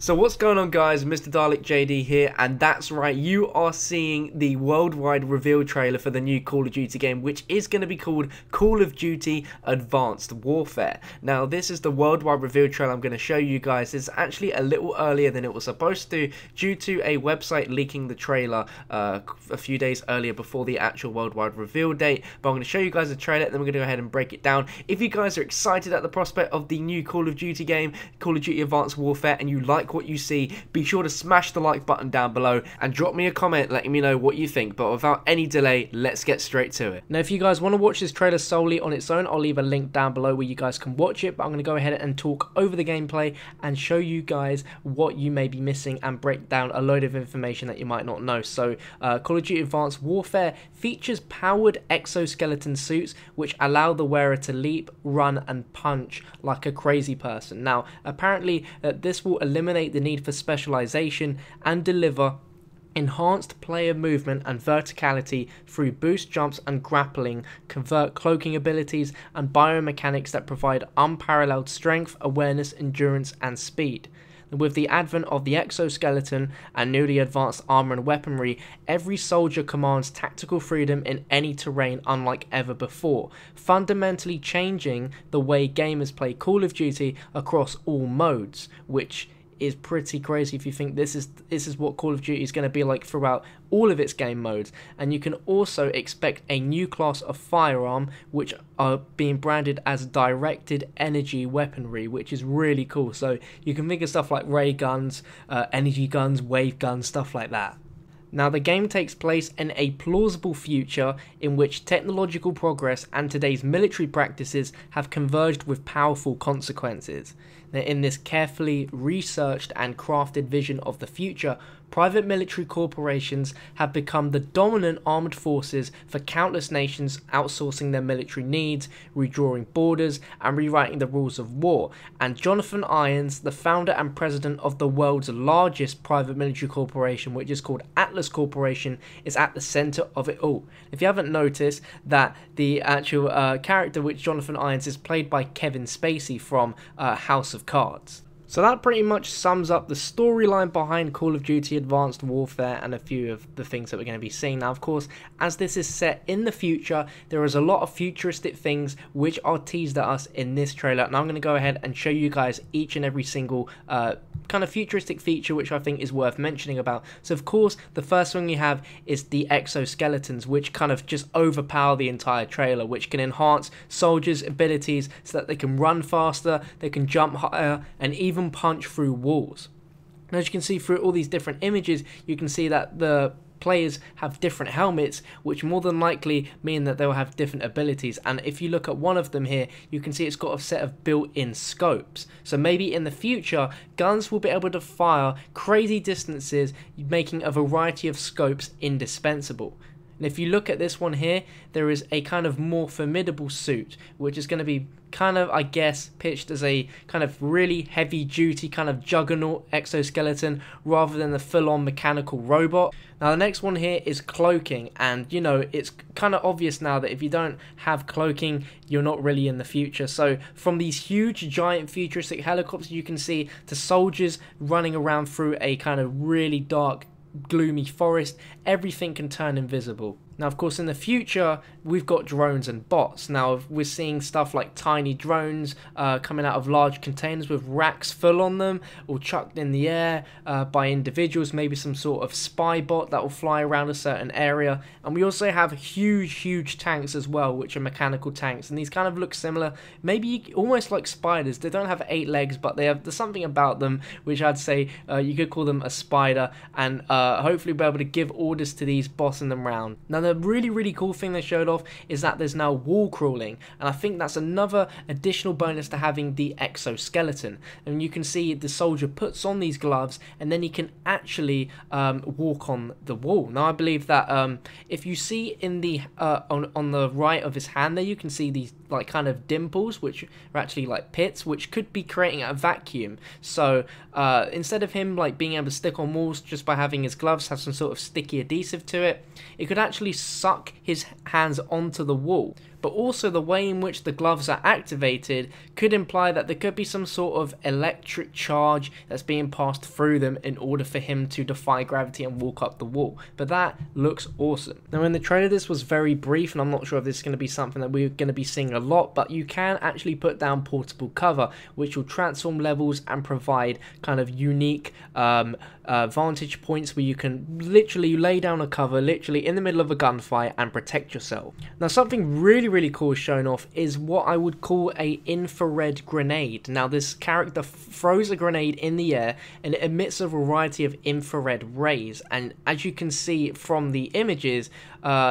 So what's going on, guys? MrDalekJD here, and that's right, you are seeing the worldwide reveal trailer for the new Call of Duty game, which is going to be called Call of Duty Advanced Warfare. Now, this is the worldwide reveal trailer I'm going to show you guys. It's actually a little earlier than it was supposed to, due to a website leaking the trailer a few days earlier before the actual worldwide reveal date. But I'm going to show you guys the trailer, and then we're going to go ahead and break it down. If you guys are excited at the prospect of the new Call of Duty game, Call of Duty Advanced Warfare, and you like what you see, be sure to smash the like button down below and drop me a comment letting me know what you think. But without any delay, let's get straight to it. Now, if you guys want to watch this trailer solely on its own, I'll leave a link down below where you guys can watch it, but I'm going to go ahead and talk over the gameplay and show you guys what you may be missing and break down a load of information that you might not know. So Call of Duty Advanced Warfare features powered exoskeleton suits which allow the wearer to leap, run and punch like a crazy person. Now, apparently this will eliminate the need for specialization and deliver enhanced player movement and verticality through boost jumps and grappling, convert cloaking abilities and biomechanics that provide unparalleled strength, awareness, endurance and speed. With the advent of the exoskeleton and newly advanced armor and weaponry, every soldier commands tactical freedom in any terrain unlike ever before, fundamentally changing the way gamers play Call of Duty across all modes, which is pretty crazy if you think this is what Call of Duty is going to be like throughout all of its game modes. And you can also expect a new class of firearm which are being branded as directed energy weaponry, which is really cool. So you can think of stuff like ray guns, energy guns, wave guns, stuff like that. Now, the game takes place in a plausible future in which technological progress and today's military practices have converged with powerful consequences. Now, in this carefully researched and crafted vision of the future, private military corporations have become the dominant armed forces for countless nations, outsourcing their military needs, redrawing borders, and rewriting the rules of war. And Jonathan Irons, the founder and president of the world's largest private military corporation, which is called Atlas Corporation, is at the center of it all. If you haven't noticed, that the actual character, which Jonathan Irons is played by Kevin Spacey from House of Cards. So that pretty much sums up the storyline behind Call of Duty Advanced Warfare and a few of the things that we're going to be seeing. Now, of course, as this is set in the future, there is a lot of futuristic things which are teased at us in this trailer. And I'm going to go ahead and show you guys each and every single kind of futuristic feature which I think is worth mentioning about. So, of course, the first one you have is the exoskeletons, which kind of just overpower the entire trailer, which can enhance soldiers' abilities so that they can run faster, they can jump higher, and even punch through walls. And as you can see through all these different images, you can see that the players have different helmets, which more than likely mean that they'll have different abilities. And if you look at one of them here, you can see it's got a set of built-in scopes. So maybe in the future, guns will be able to fire crazy distances, making a variety of scopes indispensable. And if you look at this one here, there is a kind of more formidable suit, which is going to be kind of, I guess, pitched as a kind of really heavy duty kind of juggernaut exoskeleton rather than the full-on mechanical robot. Now, the next one here is cloaking, and you know, it's kind of obvious now that if you don't have cloaking, you're not really in the future. So from these huge giant futuristic helicopters you can see to soldiers running around through a kind of really dark gloomy forest, everything can turn invisible. Now, of course, in the future, we've got drones and bots. Now, we're seeing stuff like tiny drones coming out of large containers with racks full on them, or chucked in the air by individuals, maybe some sort of spy bot that will fly around a certain area. And we also have huge tanks as well, which are mechanical tanks, and these kind of look similar, maybe almost like spiders. They don't have 8 legs, but there's something about them which I'd say you could call them a spider, and hopefully be able to give orders to these, bossing them around. Now, the really cool thing they showed off is that there's now wall crawling, and I think that's another additional bonus to having the exoskeleton. And you can see the soldier puts on these gloves and then he can actually walk on the wall. Now, I believe that if you see in the on the right of his hand there, you can see these like kind of dimples, which are actually like pits, which could be creating a vacuum. So instead of him like being able to stick on walls just by having his gloves have some sort of sticky adhesive to it, it could actually suck his hands onto the wall. but also the way in which the gloves are activated could imply that there could be some sort of electric charge that's being passed through them in order for him to defy gravity and walk up the wall. But that looks awesome. Now in the trailer this was very brief, and I'm not sure if this is going to be something that we're going to be seeing a lot, but you can actually put down portable cover which will transform levels and provide kind of unique vantage points where you can literally lay down a cover literally in the middle of a gunfight and protect yourself. Now something really cool shown off is what I would call a infrared grenade. Now this character throws a grenade in the air and it emits a variety of infrared rays, and as you can see from the images,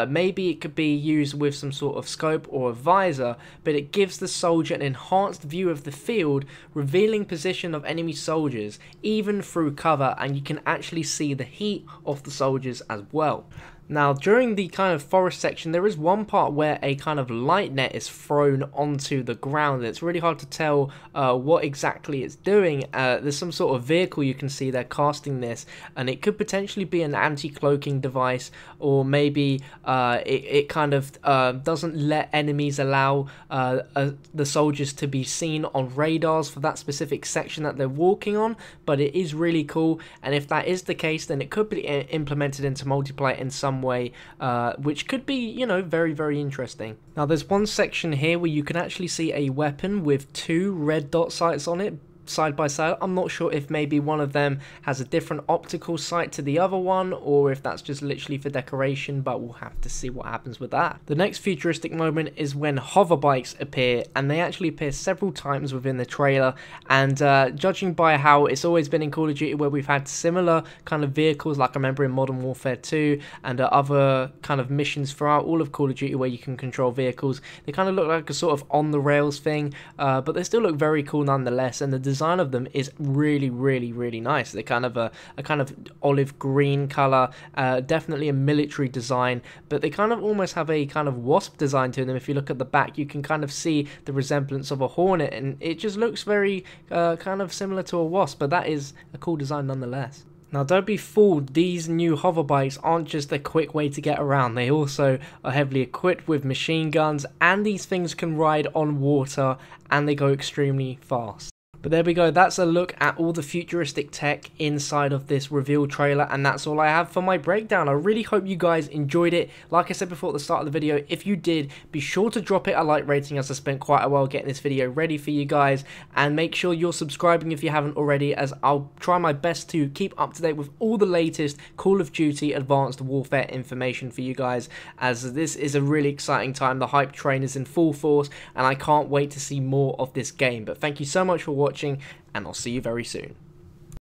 maybe it could be used with some sort of scope or a visor, but it gives the soldier an enhanced view of the field, revealing position of enemy soldiers even through cover, and you can actually see the heat of the soldiers as well. Now during the kind of forest section there is one part where a kind of light net is thrown onto the ground. It's really hard to tell what exactly it's doing. There's some sort of vehicle you can see they're casting this, and it could potentially be an anti-cloaking device, or maybe it kind of doesn't let enemies allow the soldiers to be seen on radars for that specific section that they're walking on. But it is really cool, and if that is the case then it could be implemented into multiplayer in some way, which could be, you know, very interesting. Now there's one section here where you can actually see a weapon with two red dot sights on it side by side. I'm not sure if maybe one of them has a different optical sight to the other one, or if that's just literally for decoration, but we'll have to see what happens with that. The next futuristic moment is when hover bikes appear, and they actually appear several times within the trailer, and judging by how it's always been in Call of Duty where we've had similar kind of vehicles, like I remember in Modern Warfare 2 and other kind of missions throughout all of Call of Duty where you can control vehicles, they kind of look like a sort of on the rails thing, but they still look very cool nonetheless, and the design of them is really nice. They're kind of a kind of olive green color, definitely a military design, but they kind of almost have a kind of wasp design to them. If you look at the back you can kind of see the resemblance of a hornet, and it just looks very kind of similar to a wasp, but that is a cool design nonetheless. Now don't be fooled, these new hover bikes aren't just a quick way to get around, they also are heavily equipped with machine guns, and these things can ride on water and they go extremely fast. But there we go, that's a look at all the futuristic tech inside of this reveal trailer, and that's all I have for my breakdown. I really hope you guys enjoyed it. Like I said before at the start of the video, if you did, be sure to drop it a like rating, as I spent quite a while getting this video ready for you guys, and make sure you're subscribing if you haven't already, as I'll try my best to keep up to date with all the latest Call of Duty Advanced Warfare information for you guys, as this is a really exciting time. The hype train is in full force and I can't wait to see more of this game. But thank you so much for watching, and I'll see you very soon.